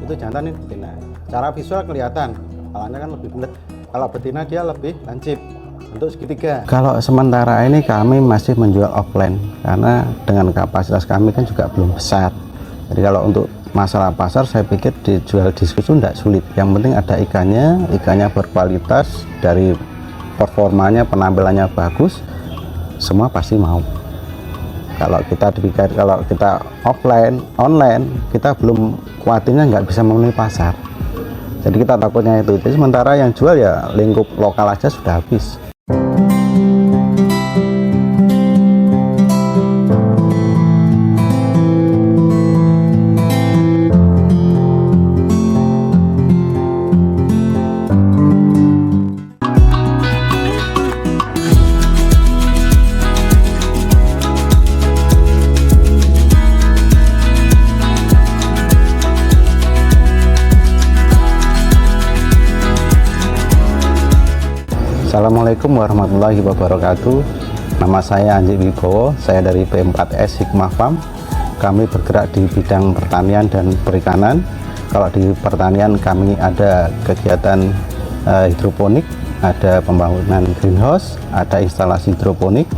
itu jantan, ini betina. Secara visual kelihatan kepalanya kan lebih bulat. Kalau betina dia lebih lancip, bentuk segitiga. Kalau sementara ini kami masih menjual offline karena dengan kapasitas kami kan juga belum besar. Jadi kalau untuk masalah pasar saya pikir dijual diskus itu tidak sulit. Yang penting ada ikannya berkualitas, dari performanya, penampilannya bagus, semua pasti mau. Kalau kita offline, online, kita belum khawatirnya nggak bisa memenuhi pasar. Jadi kita takutnya itu. Jadi sementara yang jual ya lingkup lokal aja sudah habis. Assalamualaikum warahmatullahi wabarakatuh. Nama saya Anji Wibowo, saya dari P4S Hikmah Farm. Kami bergerak di bidang pertanian dan perikanan. Kalau di pertanian kami ada kegiatan hidroponik, ada pembangunan greenhouse, ada instalasi hidroponik,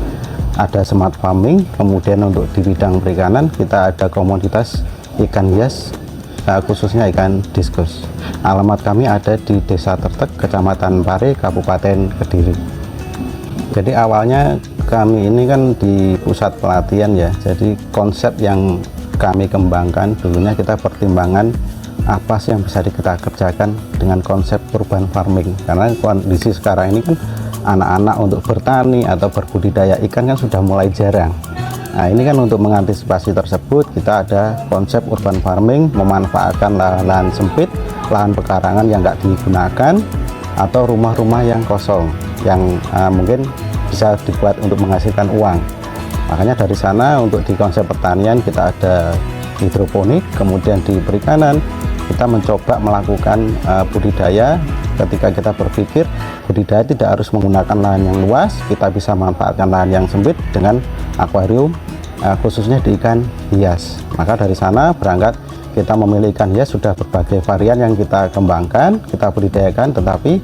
ada smart farming. Kemudian untuk di bidang perikanan kita ada komoditas ikan hias, khususnya ikan diskus. Alamat kami ada di Desa Tertek, Kecamatan Pare, Kabupaten Kediri. Jadi awalnya kami ini kan di pusat pelatihan ya. Jadi konsep yang kami kembangkan dulunya kita pertimbangan apa sih yang bisa kita kerjakan dengan konsep urban farming. Karena kondisi sekarang ini kan anak-anak untuk bertani atau berbudidaya ikan kan sudah mulai jarang. Nah ini kan untuk mengantisipasi tersebut kita ada konsep urban farming, memanfaatkan lahan-lahan sempit, lahan pekarangan yang nggak digunakan, atau rumah-rumah yang kosong yang mungkin bisa dibuat untuk menghasilkan uang. Makanya dari sana untuk di konsep pertanian kita ada hidroponik, kemudian di perikanan kita mencoba melakukan budidaya. Ketika kita berpikir budidaya tidak harus menggunakan lahan yang luas, kita bisa manfaatkan lahan yang sempit dengan akuarium, khususnya di ikan hias. Maka dari sana berangkat kita memilih ikan hias, sudah berbagai varian yang kita kembangkan, kita budidayakan, tetapi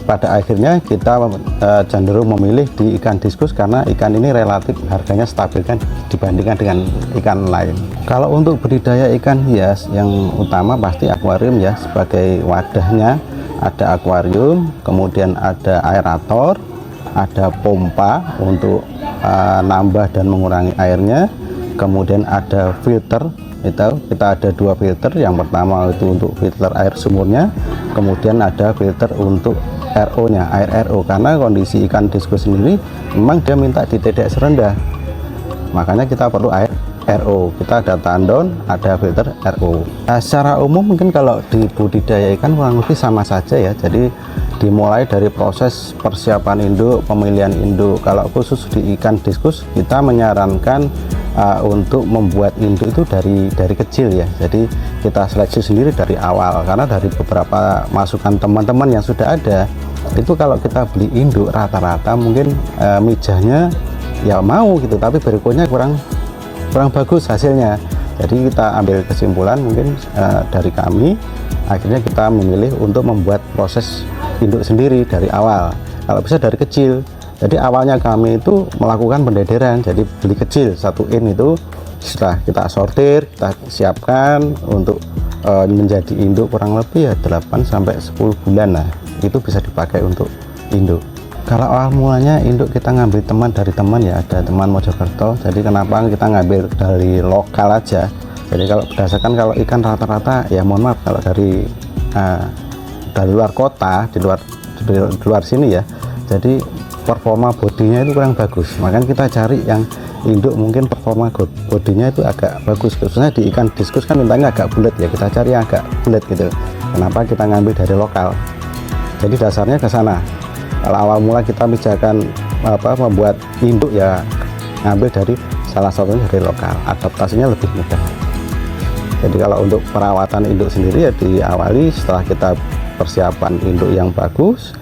pada akhirnya kita cenderung memilih di ikan diskus karena ikan ini relatif harganya stabil kan dibandingkan dengan ikan lain. Kalau untuk budidaya ikan hias yang utama pasti akuarium ya, sebagai wadahnya ada akuarium, kemudian ada aerator, ada pompa untuk nambah dan mengurangi airnya, kemudian ada filter. Itu kita ada dua filter, yang pertama itu untuk filter air sumurnya, kemudian ada filter untuk RO nya, air RO, karena kondisi ikan diskus sendiri memang dia minta di TDS rendah, makanya kita perlu air RO. Kita ada tandon, ada filter RO. Secara umum mungkin kalau di budidaya ikan kurang lebih sama saja ya. Jadi dimulai dari proses persiapan induk, pemilihan induk. Kalau khusus di ikan diskus kita menyarankan untuk membuat induk itu dari kecil ya. Jadi kita seleksi sendiri dari awal, karena dari beberapa masukan teman-teman yang sudah ada itu kalau kita beli induk rata-rata mungkin mijahnya ya mau gitu, tapi berikutnya kurang bagus hasilnya. Jadi kita ambil kesimpulan mungkin dari kami, akhirnya kita memilih untuk membuat proses induk sendiri dari awal, kalau bisa dari kecil. Jadi awalnya kami itu melakukan pendederan, jadi beli kecil satu in itu, setelah kita sortir, kita siapkan untuk menjadi induk kurang lebih ya 8-10 bulan lah, itu bisa dipakai untuk induk. Kalau awal mulanya induk kita ngambil dari teman ya, ada teman Mojokerto. Jadi kenapa kita ngambil dari lokal aja? Jadi kalau berdasarkan kalau ikan rata-rata ya mohon maaf kalau dari luar kota, di luar sini ya, jadi performa bodinya itu kurang bagus. Makanya kita cari yang induk mungkin performa bodinya itu agak bagus, khususnya di ikan diskus kan mintanya agak bulat ya, kita cari yang agak bulat gitu. Kenapa kita ngambil dari lokal? Jadi dasarnya ke sana. Kalau awal mula kita misalkan membuat induk ya ngambil dari salah satunya dari lokal, adaptasinya lebih mudah. Jadi kalau untuk perawatan induk sendiri ya diawali setelah kita persiapan induk yang bagus,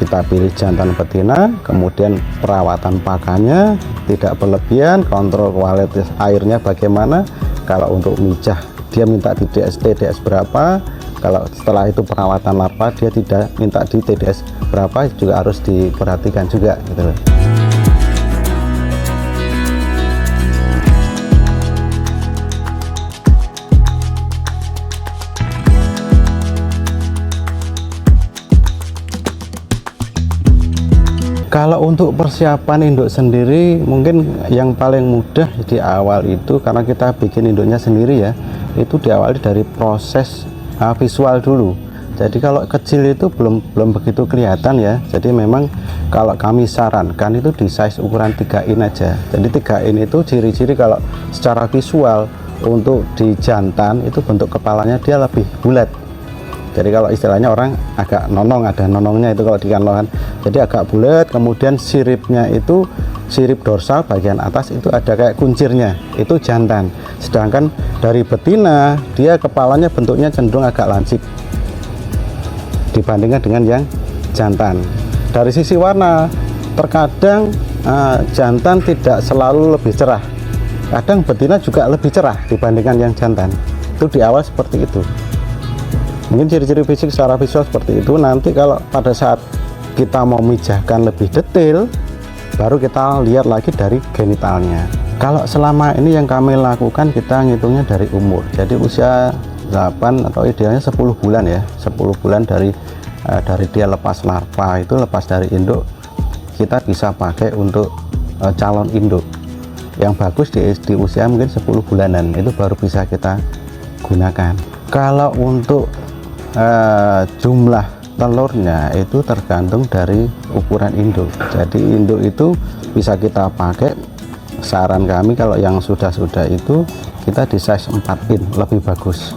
kita pilih jantan betina, kemudian perawatan pakannya tidak berlebihan, kontrol kualitas airnya bagaimana. Kalau untuk mijah dia minta di TDS berapa, kalau setelah itu perawatan larva dia tidak minta di TDS berapa, juga harus diperhatikan juga gitu loh. Kalau untuk persiapan induk sendiri, mungkin yang paling mudah di awal itu, karena kita bikin induknya sendiri ya, itu diawali dari proses visual dulu. Jadi kalau kecil itu belum begitu kelihatan ya. Jadi memang kalau kami sarankan itu di size ukuran 3 in aja. Jadi 3 in itu ciri-ciri kalau secara visual untuk di jantan itu bentuk kepalanya dia lebih bulat. Jadi kalau istilahnya orang agak nonong, ada nonongnya itu kalau di kandungan, jadi agak bulat. Kemudian siripnya itu, sirip dorsal bagian atas itu ada kayak kuncirnya, itu jantan. Sedangkan dari betina dia kepalanya bentuknya cenderung agak lancip dibandingkan dengan yang jantan. Dari sisi warna terkadang jantan tidak selalu lebih cerah, kadang betina juga lebih cerah dibandingkan yang jantan. Itu di awal seperti itu. Mungkin ciri-ciri fisik secara visual seperti itu. Nanti kalau pada saat kita mau mijahkan lebih detail, baru kita lihat lagi dari genitalnya. Kalau selama ini yang kami lakukan, kita ngitungnya dari umur. Jadi usia 8 atau idealnya 10 bulan ya. 10 bulan dari dia lepas larva, itu lepas dari induk, kita bisa pakai untuk calon induk. Yang bagus di usia mungkin 10 bulanan, itu baru bisa kita gunakan. Kalau untuk jumlah telurnya itu tergantung dari ukuran induk. Jadi induk itu bisa kita pakai, saran kami kalau yang sudah itu kita di size 4 in lebih bagus,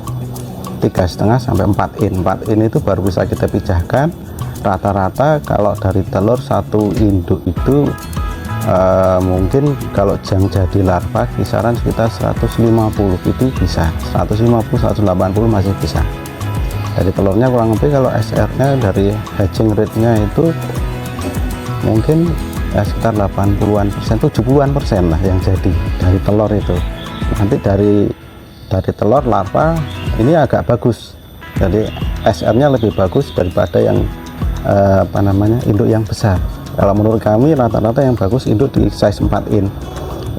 3,5 sampai 4 in. 4 in itu baru bisa kita pijahkan. Rata-rata kalau dari telur satu induk itu mungkin kalau jang jadi larva kisaran sekitar 150 itu bisa, 150-180 masih bisa. Dari telurnya kurang lebih kalau SR-nya dari hatching rate-nya itu mungkin ya sekitar 80-an%, 70-an% lah yang jadi dari telur itu. Nanti dari telur larva ini agak bagus, jadi SR-nya lebih bagus daripada yang induk yang besar. Kalau menurut kami rata-rata yang bagus induk di size 4 in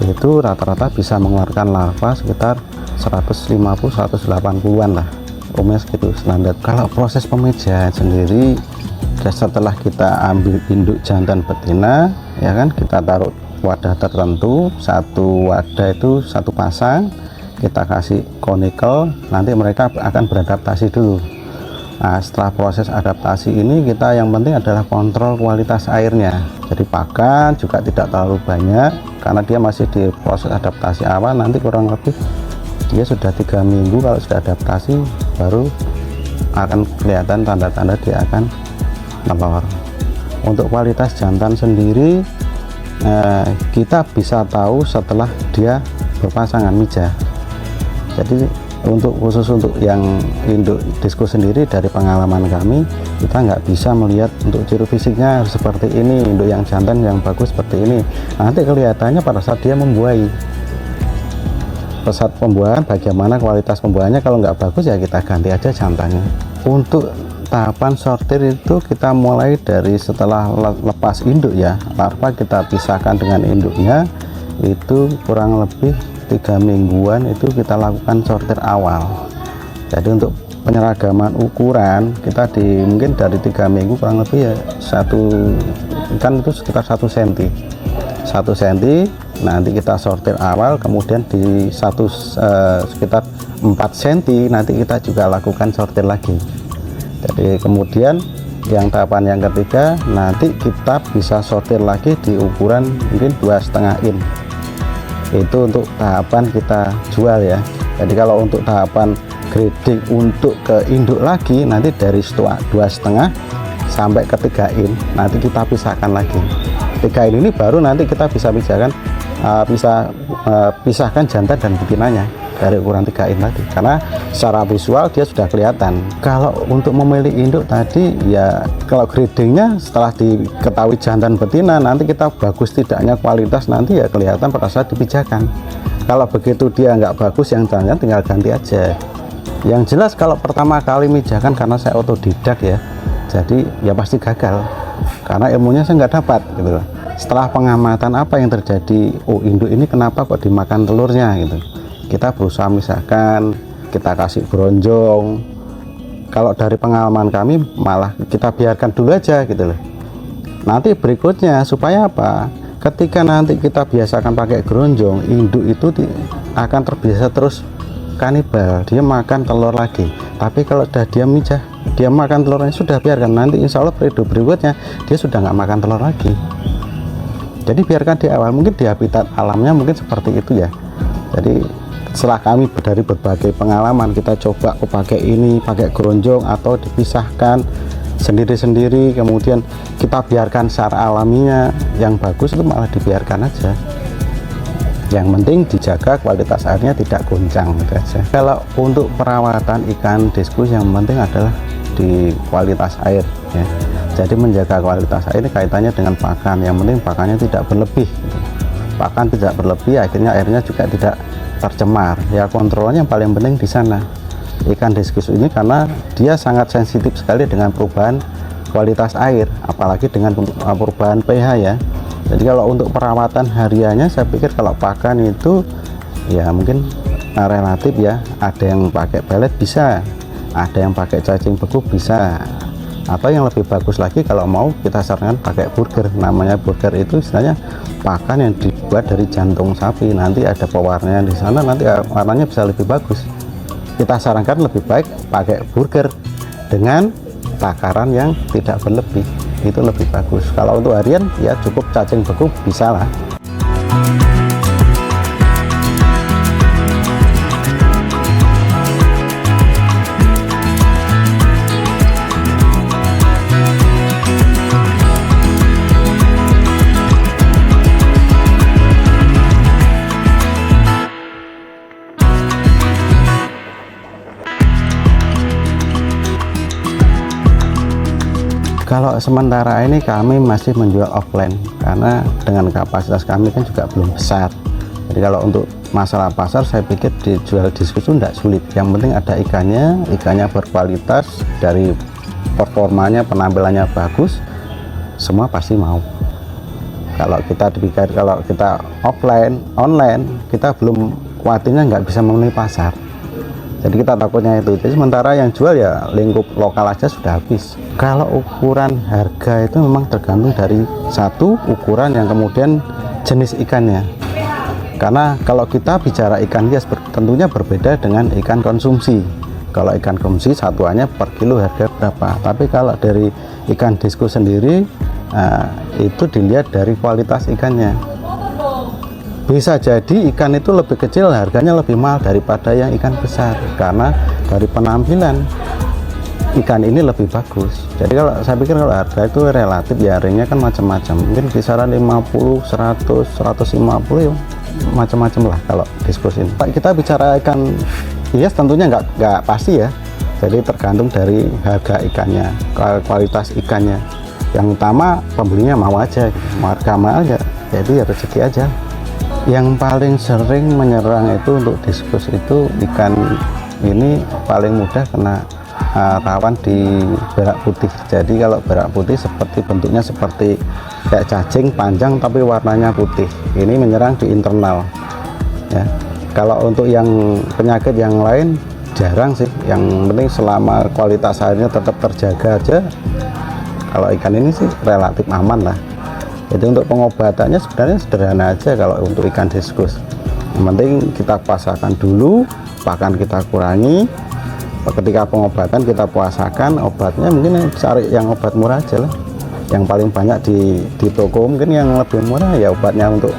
itu rata-rata bisa mengeluarkan larva sekitar 150-180-an lah, umumnya segitu standar. Kalau proses pemijahan sendiri, setelah kita ambil induk jantan betina ya kan, kita taruh wadah tertentu, satu wadah itu satu pasang, kita kasih konikel, nanti mereka akan beradaptasi dulu. Nah, setelah proses adaptasi ini, kita yang penting adalah kontrol kualitas airnya. Jadi pakan juga tidak terlalu banyak, karena dia masih di proses adaptasi awal. Nanti kurang lebih dia sudah 3 minggu, kalau sudah adaptasi baru akan kelihatan tanda-tanda dia akan telur. Untuk kualitas jantan sendiri kita bisa tahu setelah dia berpasangan mijah. Jadi khusus untuk yang induk diskus sendiri, dari pengalaman kami, kita nggak bisa melihat untuk ciri fisiknya seperti ini, induk yang jantan yang bagus seperti ini. Nanti kelihatannya pada saat dia membuahi. Pada saat pembuahan bagaimana kualitas pembuahannya, kalau nggak bagus ya kita ganti aja jantannya. Untuk tahapan sortir itu kita mulai dari setelah lepas induk ya, larva kita pisahkan dengan induknya, itu kurang lebih 3 mingguan itu kita lakukan sortir awal. Jadi untuk penyeragaman ukuran kita mungkin dari 3 minggu kurang lebih ya kan itu sekitar 1 cm, 1 cm. Nanti kita sortir awal, kemudian di sekitar 4 cm nanti kita juga lakukan sortir lagi. Jadi kemudian yang tahapan yang ketiga, nanti kita bisa sortir lagi di ukuran mungkin 2,5 in. Itu untuk tahapan kita jual ya. Jadi kalau untuk tahapan grading untuk ke induk lagi, nanti dari 2,5 sampai ke 3 in nanti kita pisahkan lagi. 3 in ini baru nanti kita bisa pisahkan jantan dan betinanya. dari ukuran 3 in tadi, karena secara visual dia sudah kelihatan. Kalau untuk memilih induk tadi ya, kalau gradingnya setelah diketahui jantan betina, nanti kita bagus tidaknya kualitas nanti ya kelihatan pada saat dipijakan. Kalau begitu dia nggak bagus, yang jantan tinggal ganti aja. Yang jelas kalau pertama kali mijakan, karena saya otodidak ya, jadi ya pasti gagal karena ilmunya saya nggak dapat gitu. Setelah pengamatan apa yang terjadi, oh induk ini kenapa kok dimakan telurnya gitu, kita berusaha misalkan kita kasih bronjong. Kalau dari pengalaman kami malah kita biarkan dulu aja gitu loh. Nanti berikutnya supaya apa, ketika nanti kita biasakan pakai geronjong, induk itu akan terbiasa terus kanibal, dia makan telur lagi. Tapi kalau sudah dia mijah, dia makan telurnya, sudah biarkan, nanti insya Allah periode berikutnya dia sudah nggak makan telur lagi. Jadi biarkan di awal, mungkin di habitat alamnya mungkin seperti itu ya. Jadi setelah kami dari berbagai pengalaman, kita coba pakai ini, pakai geronjong atau dipisahkan sendiri-sendiri, kemudian kita biarkan secara alaminya, yang bagus itu malah dibiarkan aja. Yang penting dijaga kualitas airnya tidak goncang gitu aja. Kalau untuk perawatan ikan diskus, yang penting adalah di kualitas air ya. Jadi menjaga kualitas air ini kaitannya dengan pakan. Yang penting pakannya tidak berlebih gitu. Pakan tidak berlebih, akhirnya airnya juga tidak tercemar ya. Kontrolnya yang paling penting di sana. Ikan diskus ini karena dia sangat sensitif sekali dengan perubahan kualitas air, apalagi dengan perubahan pH ya. Jadi kalau untuk perawatan hariannya, saya pikir kalau pakan itu ya mungkin relatif ya, ada yang pakai pelet bisa, ada yang pakai cacing beku bisa, atau yang lebih bagus lagi kalau mau kita sarankan pakai burger. Namanya burger itu istilahnya pakan yang dibuat dari jantung sapi, nanti ada pewarnaan di sana, nanti warnanya bisa lebih bagus. Kita sarankan lebih baik pakai burger dengan takaran yang tidak berlebih, itu lebih bagus. Kalau untuk harian ya cukup cacing beku bisa lah. Kalau sementara ini kami masih menjual offline karena dengan kapasitas kami kan juga belum besar. Jadi kalau untuk masalah pasar, saya pikir dijual diskus itu tidak sulit. Yang penting ada ikannya berkualitas, dari performanya, penampilannya bagus, semua pasti mau. Kalau kita dipikir, kalau kita offline, online, kita belum khawatirnya nggak bisa memenuhi pasar. Jadi kita takutnya itu. Jadi sementara yang jual ya lingkup lokal aja sudah habis. Kalau ukuran harga itu memang tergantung dari satu ukuran, yang kemudian jenis ikannya. Karena kalau kita bicara ikan hias tentunya berbeda dengan ikan konsumsi. Kalau ikan konsumsi satuannya per kilo harga berapa. Tapi kalau dari ikan diskus sendiri itu dilihat dari kualitas ikannya. Bisa jadi ikan itu lebih kecil harganya lebih mahal daripada yang ikan besar, karena dari penampilan ikan ini lebih bagus. Jadi kalau saya pikir kalau harga itu relatif ya, ringnya kan macam-macam, mungkin kisaran 50, 100, 150 ya macam-macam lah kalau diskus ini. Kita bicara ikan hias tentunya nggak pasti ya, jadi tergantung dari harga ikannya, kualitas ikannya. Yang utama pembelinya mau aja, harga mahal ya, jadi ya rezeki aja. Yang paling sering menyerang itu untuk diskus itu ikan ini paling mudah kena rawan di berak putih. Jadi kalau berak putih seperti bentuknya seperti kayak cacing panjang tapi warnanya putih, ini menyerang di internal ya. Kalau untuk yang penyakit yang lain jarang sih, yang penting selama kualitas airnya tetap terjaga aja, kalau ikan ini sih relatif aman lah. Jadi untuk pengobatannya sebenarnya sederhana aja kalau untuk ikan diskus. Yang penting kita puasakan dulu, pakan kita kurangi. Ketika pengobatan kita puasakan, obatnya mungkin cari yang obat murah aja lah. Yang paling banyak di toko mungkin yang lebih murah ya obatnya untuk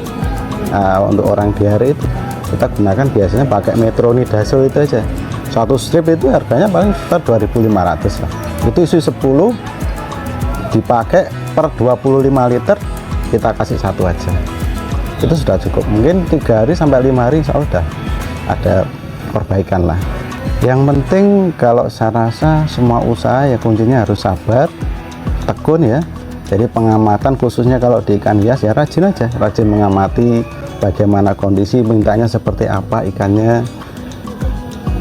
orang diare itu. Kita gunakan biasanya pakai metronidazole itu aja. Satu strip itu harganya paling sekitar 2.500 lah. Itu isi 10 dipakai per 25 liter, kita kasih satu aja, itu sudah cukup. Mungkin 3 hari sampai 5 hari insya Allah udah ada perbaikan lah. Yang penting kalau saya rasa semua usaha ya kuncinya harus sabar, tekun ya. Jadi pengamatan khususnya kalau di ikan hias ya rajin aja, rajin mengamati bagaimana kondisi, mintanya seperti apa ikannya.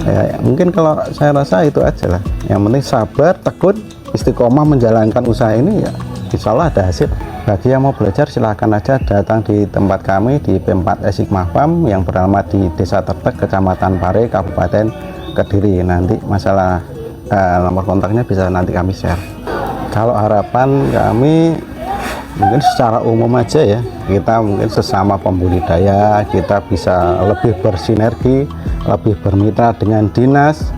Ya, mungkin kalau saya rasa itu aja lah. Yang penting sabar, tekun, istiqomah menjalankan usaha ini ya insya Allah ada hasil. Bagi yang mau belajar silahkan aja datang di tempat kami di P4S Hikmah Farm yang beralamat di Desa Tertek, Kecamatan Pare, Kabupaten Kediri. Nanti masalah nomor kontaknya bisa nanti kami share. Kalau harapan kami mungkin secara umum aja ya, kita mungkin sesama pembudidaya kita bisa lebih bersinergi, lebih bermitra dengan dinas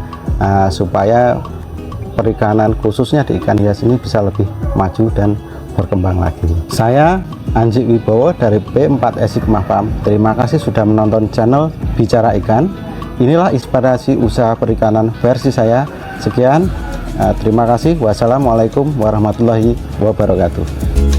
supaya perikanan khususnya di ikan hias ini bisa lebih maju dan berkembang lagi. Saya Anji Wibowo dari P4S Hikmah Farm. Terima kasih sudah menonton channel Bicara Ikan. Inilah inspirasi usaha perikanan versi saya. Sekian, terima kasih. Wassalamualaikum warahmatullahi wabarakatuh.